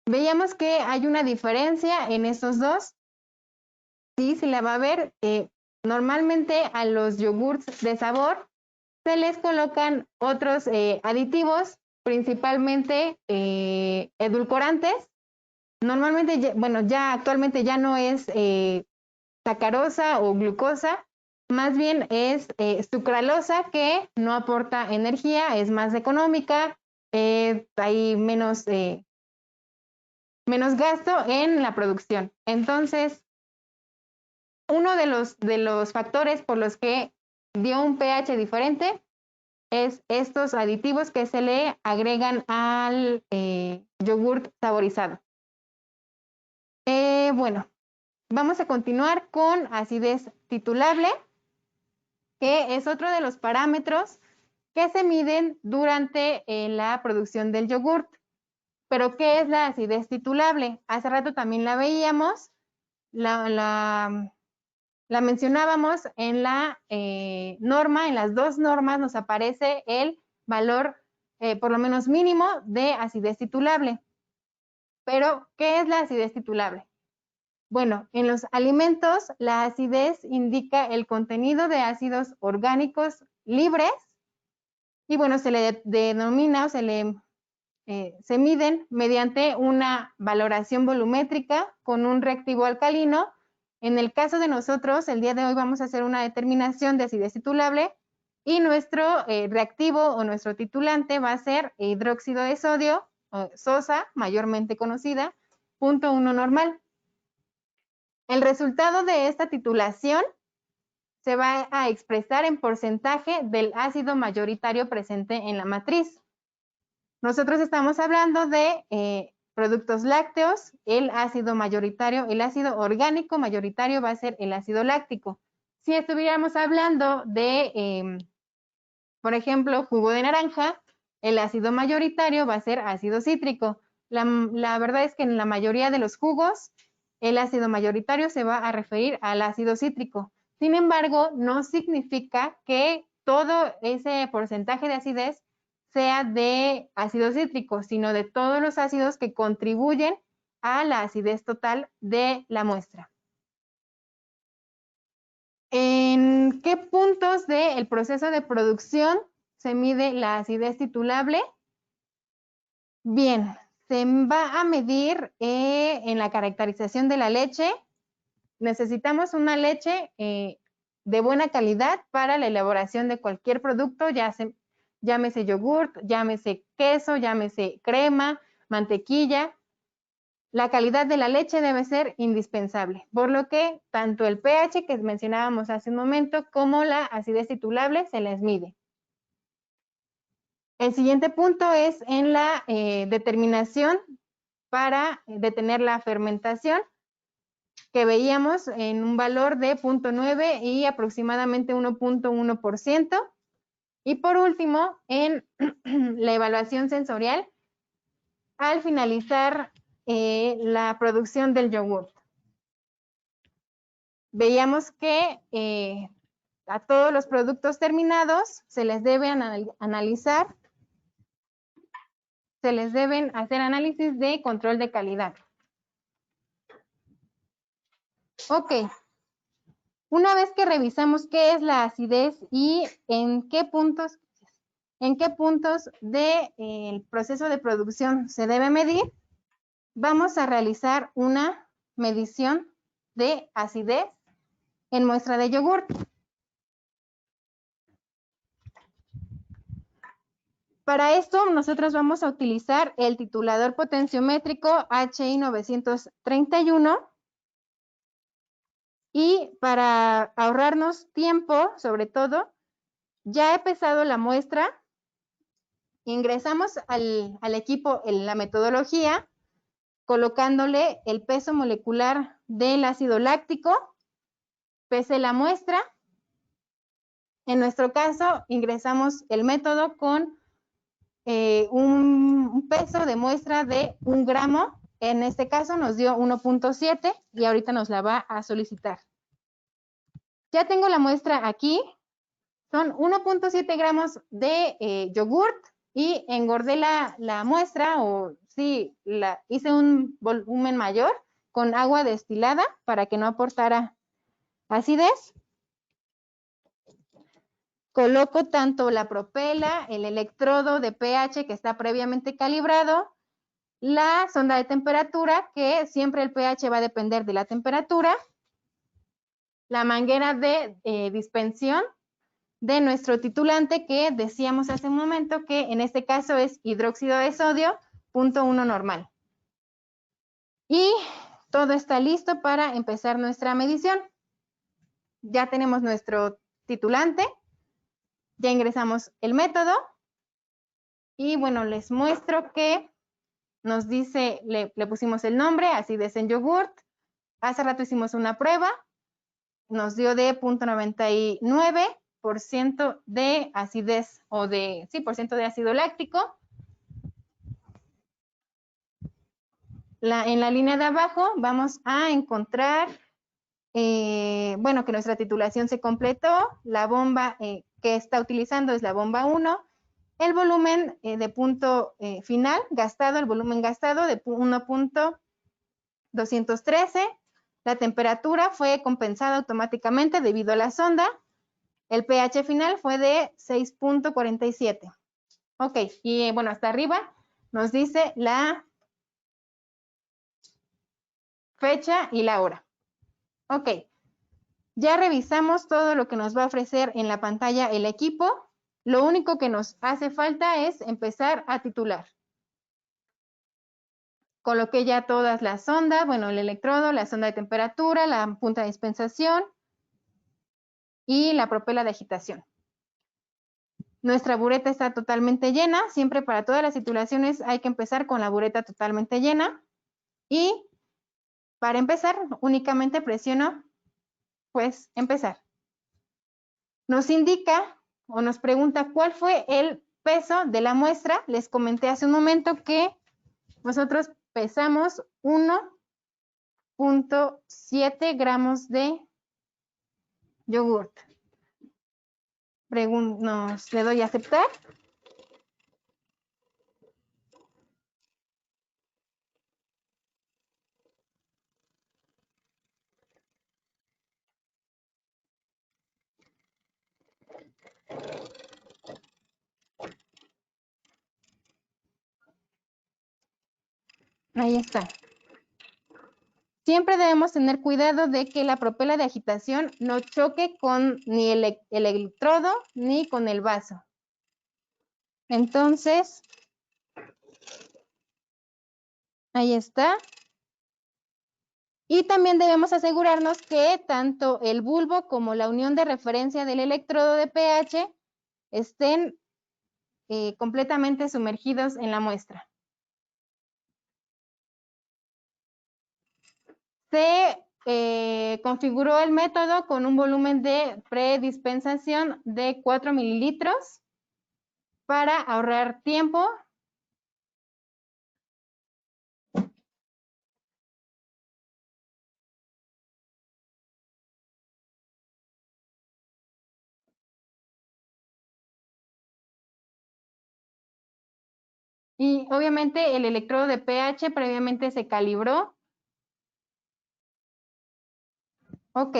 Speaker 1: veíamos que hay una diferencia en estos dos. Sí, se la va a ver. Normalmente a los yogurts de sabor se les colocan otros aditivos, principalmente edulcorantes. Normalmente, ya actualmente ya no es sacarosa o glucosa, más bien es sucralosa, que no aporta energía, es más económica, hay menos gasto en la producción. Entonces, uno de los factores por los que dio un pH diferente es estos aditivos que se le agregan al yogurt saborizado. Bueno, Vamos a continuar con acidez titulable, que es otro de los parámetros que se miden durante la producción del yogurt. Pero, ¿qué es la acidez titulable? Hace rato también la veíamos, la mencionábamos en la norma, en las dos normas nos aparece el valor, por lo menos mínimo, de acidez titulable. Pero, ¿qué es la acidez titulable? Bueno, en los alimentos, la acidez indica el contenido de ácidos orgánicos libres y, bueno, se le denomina o se miden mediante una valoración volumétrica con un reactivo alcalino. En el caso de nosotros, el día de hoy vamos a hacer una determinación de acidez titulable y nuestro reactivo o nuestro titulante va a ser hidróxido de sodio, sosa, mayormente conocida, 0.1 normal. El resultado de esta titulación se va a expresar en porcentaje del ácido mayoritario presente en la matriz. Nosotros estamos hablando de productos lácteos, el ácido mayoritario, el ácido orgánico mayoritario va a ser el ácido láctico. Si estuviéramos hablando de, por ejemplo, jugo de naranja, el ácido mayoritario va a ser ácido cítrico. La verdad es que en la mayoría de los jugos, el ácido mayoritario se va a referir al ácido cítrico. Sin embargo, no significa que todo ese porcentaje de acidez sea de ácido cítrico, sino de todos los ácidos que contribuyen a la acidez total de la muestra. ¿En qué puntos del proceso de producción se mide la acidez titulable? Bien, se va a medir en la caracterización de la leche. Necesitamos una leche de buena calidad para la elaboración de cualquier producto, llámese yogurt, llámese queso, llámese crema, mantequilla. La calidad de la leche debe ser indispensable, por lo que tanto el pH que mencionábamos hace un momento como la acidez titulable se les mide. El siguiente punto es en la determinación para detener la fermentación, que veíamos en un valor de 0.9 y aproximadamente 1.1%. Y por último, en la evaluación sensorial, al finalizar la producción del yogur. Veíamos que a todos los productos terminados se les debe analizar, se les deben hacer análisis de control de calidad. Ok, una vez que revisamos qué es la acidez y en qué puntos del proceso de producción se debe medir, vamos a realizar una medición de acidez en muestra de yogurt. Para esto, nosotros vamos a utilizar el titulador potenciométrico HI 931 y para ahorrarnos tiempo, sobre todo, ya he pesado la muestra, ingresamos al equipo en la metodología, colocándole el peso molecular del ácido láctico, pesé la muestra. En nuestro caso, ingresamos el método con un peso de muestra de 1 gramo. En este caso nos dio 1.7 y ahorita nos la va a solicitar. Ya tengo la muestra aquí. Son 1.7 gramos de yogurt y engordé la muestra, o sí, hice un volumen mayor con agua destilada para que no aportara acidez. Coloco tanto la propela, el electrodo de pH que está previamente calibrado, la sonda de temperatura, que siempre el pH va a depender de la temperatura, la manguera de dispensión de nuestro titulante, que decíamos hace un momento que en este caso es hidróxido de sodio, 0.1 normal. Y todo está listo para empezar nuestra medición. Ya tenemos nuestro titulante, ya ingresamos el método y bueno, les muestro que nos dice, le pusimos el nombre, acidez en yogurt, hace rato hicimos una prueba, nos dio de 0.99% de acidez o de, sí, por ciento de ácido láctico. En la línea de abajo vamos a encontrar, bueno, que nuestra titulación se completó, la bomba que está utilizando es la bomba 1, el volumen de punto final gastado, el volumen gastado de 1.213, la temperatura fue compensada automáticamente debido a la sonda, el pH final fue de 6.47. Ok, y bueno, hasta arriba nos dice la fecha y la hora. Ok, ya revisamos todo lo que nos va a ofrecer en la pantalla el equipo. Lo único que nos hace falta es empezar a titular. Coloqué ya todas las sondas, bueno, el electrodo, la sonda de temperatura, la punta de dispensación y la propela de agitación. Nuestra bureta está totalmente llena. Siempre para todas las titulaciones hay que empezar con la bureta totalmente llena. Y para empezar, únicamente presiono, pues, empezar. Nos indica o nos pregunta cuál fue el peso de la muestra. Les comenté hace un momento que nosotros pesamos 1.7 gramos de yogurt. Le doy a aceptar. Ahí está. Siempre debemos tener cuidado de que la propela de agitación no choque con ni el electrodo ni con el vaso. Entonces, ahí está. Y también debemos asegurarnos que tanto el bulbo como la unión de referencia del electrodo de pH estén completamente sumergidos en la muestra. Se configuró el método con un volumen de predispensación de 4 mililitros para ahorrar tiempo. Y obviamente el electrodo de pH previamente se calibró. Ok.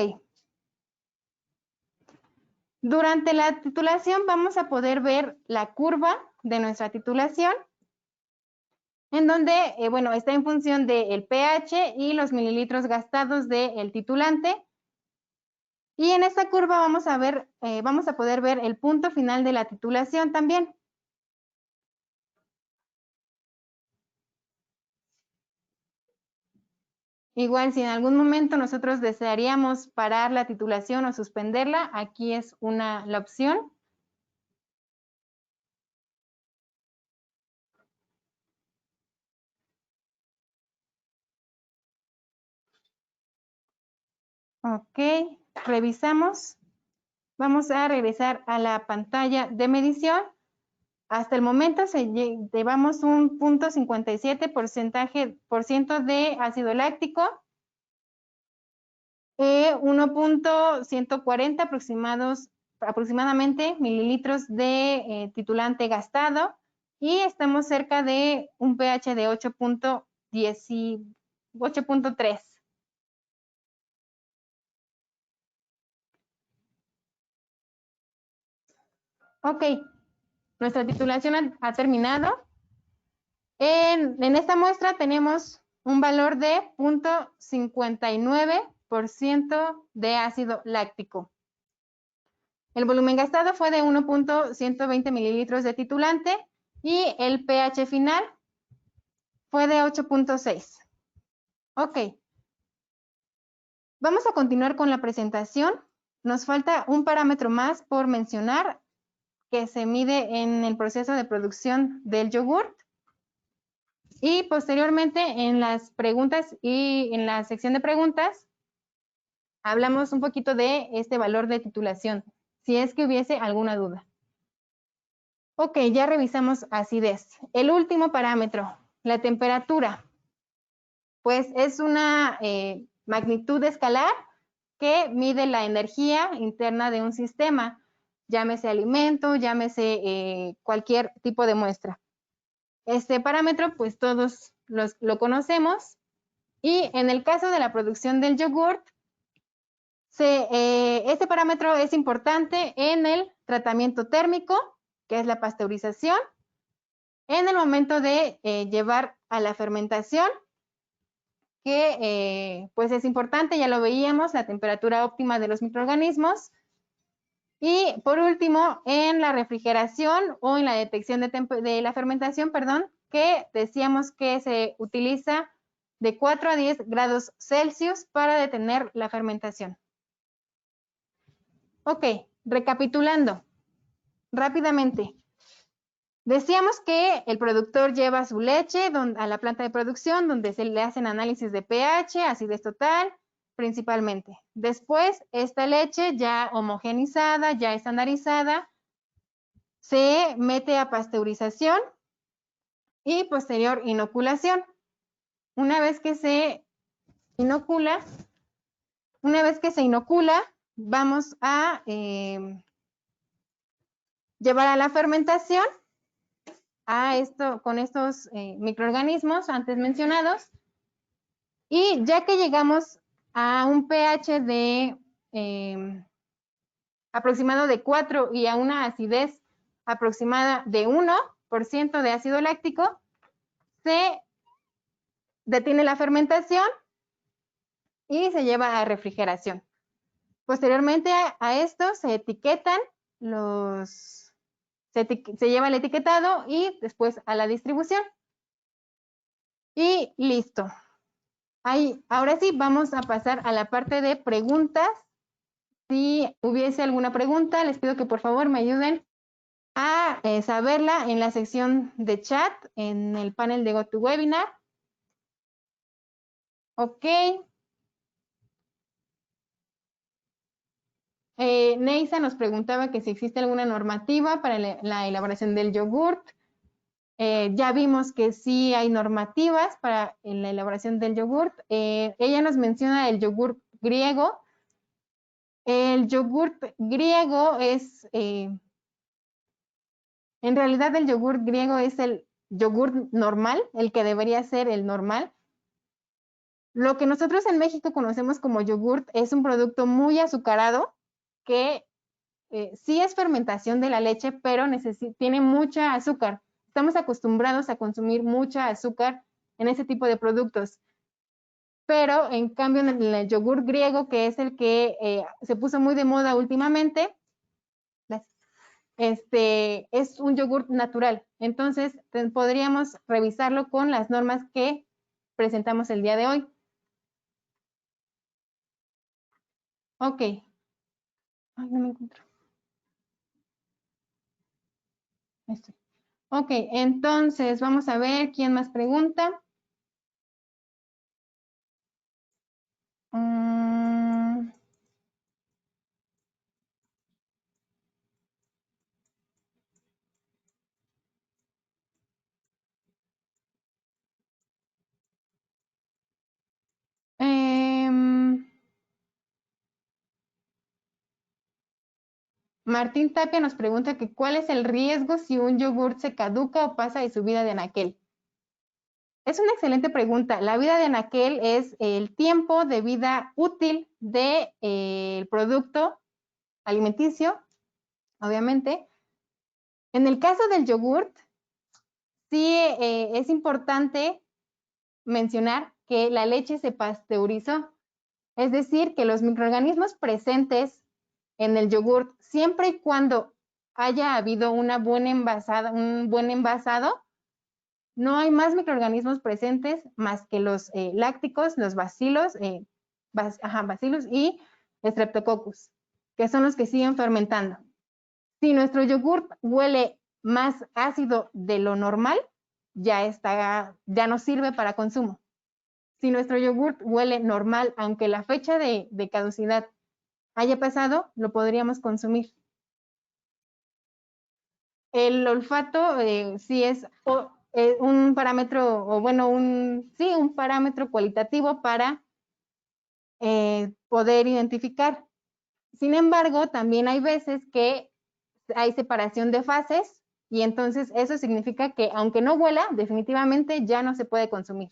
Speaker 1: Durante la titulación vamos a poder ver la curva de nuestra titulación, en donde, bueno, está en función del pH y los mililitros gastados del titulante. Y en esta curva vamos a ver, vamos a poder ver el punto final de la titulación también. Igual, si en algún momento nosotros desearíamos parar la titulación o suspenderla, aquí es la opción. Ok, revisamos. Vamos a regresar a la pantalla de medición. Hasta el momento llevamos un 0.57% de ácido láctico, 1.140 aproximadamente mililitros de titulante gastado y estamos cerca de un pH de 8.3. Ok, nuestra titulación ha terminado. En esta muestra tenemos un valor de 0.59% de ácido láctico. El volumen gastado fue de 1.120 mililitros de titulante y el pH final fue de 8.6. Ok. Vamos a continuar con la presentación. Nos falta un parámetro más por mencionar que se mide en el proceso de producción del yogurt. Y posteriormente en las preguntas y en la sección de preguntas hablamos un poquito de este valor de titulación, si es que hubiese alguna duda. Ok, ya revisamos acidez. El último parámetro, la temperatura, pues es una magnitud escalar que mide la energía interna de un sistema, llámese alimento, llámese cualquier tipo de muestra. Este parámetro, pues todos lo conocemos. Y en el caso de la producción del yogurt, este parámetro es importante en el tratamiento térmico, que es la pasteurización, en el momento de llevar a la fermentación, que pues es importante, ya lo veíamos, la temperatura óptima de los microorganismos. Y por último, en la refrigeración o en la detección de la fermentación, perdón, que decíamos que se utiliza de 4 a 10 grados Celsius para detener la fermentación. Ok, recapitulando rápidamente. Decíamos que el productor lleva su leche a la planta de producción donde se le hacen análisis de pH, acidez total, principalmente. Después, esta leche ya homogenizada, ya estandarizada, se mete a pasteurización y posterior inoculación. Una vez que se inocula, vamos a llevar a la fermentación con estos microorganismos antes mencionados, y ya que llegamos a un pH de aproximado de 4 y a una acidez aproximada de 1% de ácido láctico, se detiene la fermentación y se lleva a refrigeración. Posteriormente a esto se etiquetan se lleva el etiquetado y después a la distribución. Y listo. Ahora sí, vamos a pasar a la parte de preguntas. Si hubiese alguna pregunta, les pido que por favor me ayuden a saberla en la sección de chat, en el panel de GoToWebinar. Ok. Neisa nos preguntaba que si existe alguna normativa para la elaboración del yogurt. Ya vimos que sí hay normativas para la elaboración del yogurt. Ella nos menciona el yogurt griego. El yogurt griego es, en realidad el yogurt griego es el yogurt normal, el que debería ser el normal. Lo que nosotros en México conocemos como yogurt es un producto muy azucarado que sí es fermentación de la leche, pero tiene mucha azúcar. Estamos acostumbrados a consumir mucha azúcar en ese tipo de productos. Pero en cambio en el yogur griego, que es el que se puso muy de moda últimamente, es un yogur natural. Entonces podríamos revisarlo con las normas que presentamos el día de hoy. Ok. Ay, no me encuentro. Ok, entonces vamos a ver quién más pregunta. Martín Tapia nos pregunta que cuál es el riesgo si un yogur se caduca o pasa de su vida de anaquel. Es una excelente pregunta. La vida de anaquel es el tiempo de vida útil del producto alimenticio, obviamente. En el caso del yogurt, sí es importante mencionar que la leche se pasteurizó, es decir, que los microorganismos presentes en el yogurt, siempre y cuando haya habido un buen envasado, no hay más microorganismos presentes más que los lácticos, los bacilos, bacilos y streptococcus, que son los que siguen fermentando. Si nuestro yogurt huele más ácido de lo normal, ya no sirve para consumo. Si nuestro yogurt huele normal, aunque la fecha de caducidad haya pasado, lo podríamos consumir. El olfato sí es un parámetro, o bueno, un parámetro cualitativo para poder identificar. Sin embargo, también hay veces que hay separación de fases y entonces eso significa que aunque no huela, definitivamente ya no se puede consumir.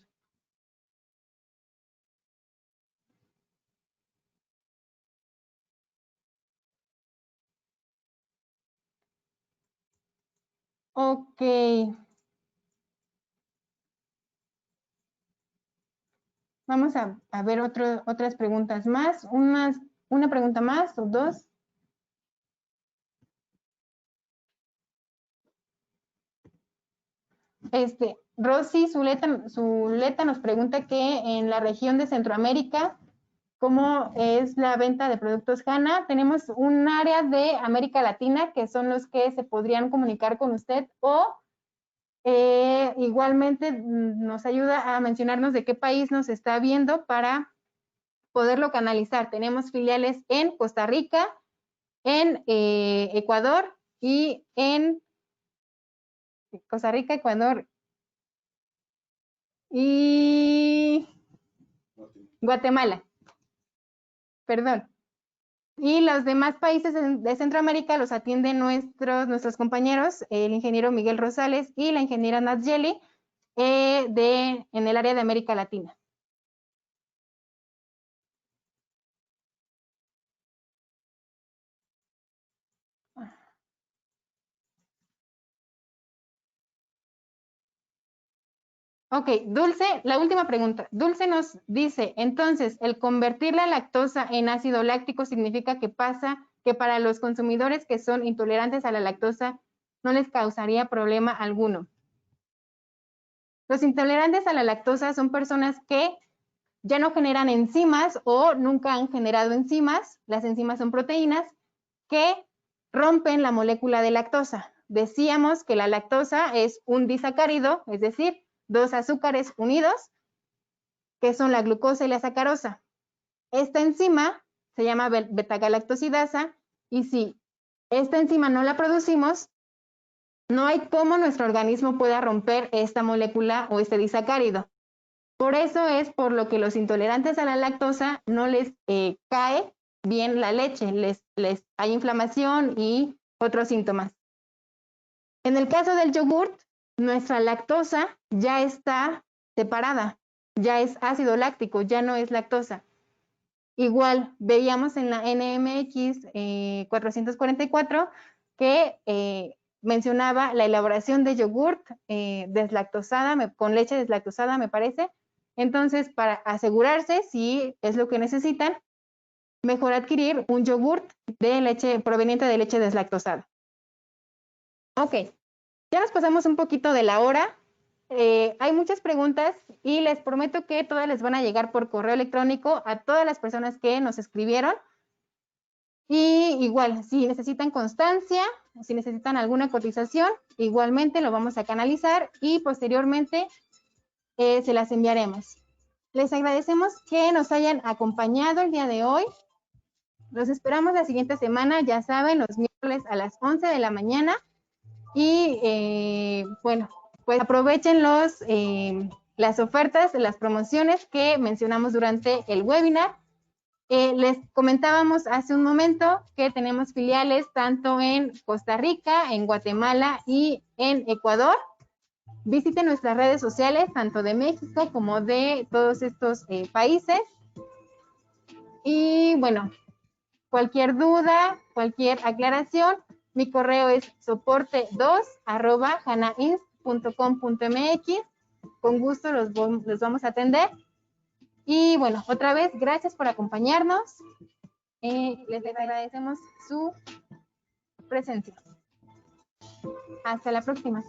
Speaker 1: Ok. Vamos a ver otras preguntas más. Una pregunta más o dos. Rosy Zuleta nos pregunta que en la región de Centroamérica, ¿cómo es la venta de productos HANA? Tenemos un área de América Latina que son los que se podrían comunicar con usted o igualmente nos ayuda a mencionarnos de qué país nos está viendo para poderlo canalizar. Tenemos filiales en Costa Rica, en Ecuador y en Costa Rica, Ecuador y Guatemala. Perdón. Y los demás países de Centroamérica los atienden nuestros compañeros, el ingeniero Miguel Rosales y la ingeniera Nazyeli, en el área de América Latina. Ok, Dulce, la última pregunta. Dulce nos dice, entonces, el convertir la lactosa en ácido láctico significa que pasa que para los consumidores que son intolerantes a la lactosa no les causaría problema alguno. Los intolerantes a la lactosa son personas que ya no generan enzimas o nunca han generado enzimas. Las enzimas son proteínas que rompen la molécula de lactosa. Decíamos que la lactosa es un disacárido, es decir, dos azúcares unidos, que son la glucosa y la sacarosa. Esta enzima se llama beta-galactosidasa y si esta enzima no la producimos, no hay cómo nuestro organismo pueda romper esta molécula o este disacárido. Por eso es por lo que los intolerantes a la lactosa no les cae bien la leche, hay inflamación y otros síntomas. En el caso del yogurt, nuestra lactosa ya está separada, ya es ácido láctico, ya no es lactosa. Igual veíamos en la NMX 444 que mencionaba la elaboración de yogurt deslactosada, con leche deslactosada, me parece. Entonces, para asegurarse si es lo que necesitan, mejor adquirir un yogurt de leche proveniente de leche deslactosada. Ok, ya nos pasamos un poquito de la hora. Hay muchas preguntas y les prometo que todas les van a llegar por correo electrónico a todas las personas que nos escribieron. Y igual, si necesitan constancia, si necesitan alguna cotización, igualmente lo vamos a canalizar y posteriormente se las enviaremos. Les agradecemos que nos hayan acompañado el día de hoy. Los esperamos la siguiente semana, ya saben, los miércoles a las 11 de la mañana. Y bueno, pues aprovechen las ofertas, las promociones que mencionamos durante el webinar. Les comentábamos hace un momento que tenemos filiales tanto en Costa Rica, en Guatemala y en Ecuador. Visiten nuestras redes sociales, tanto de México como de todos estos países. Y bueno, cualquier duda, cualquier aclaración, mi correo es soporte2@hanainst.com.mx. Con gusto los vamos a atender. Y bueno, otra vez, gracias por acompañarnos. Les agradecemos su presencia. Hasta la próxima.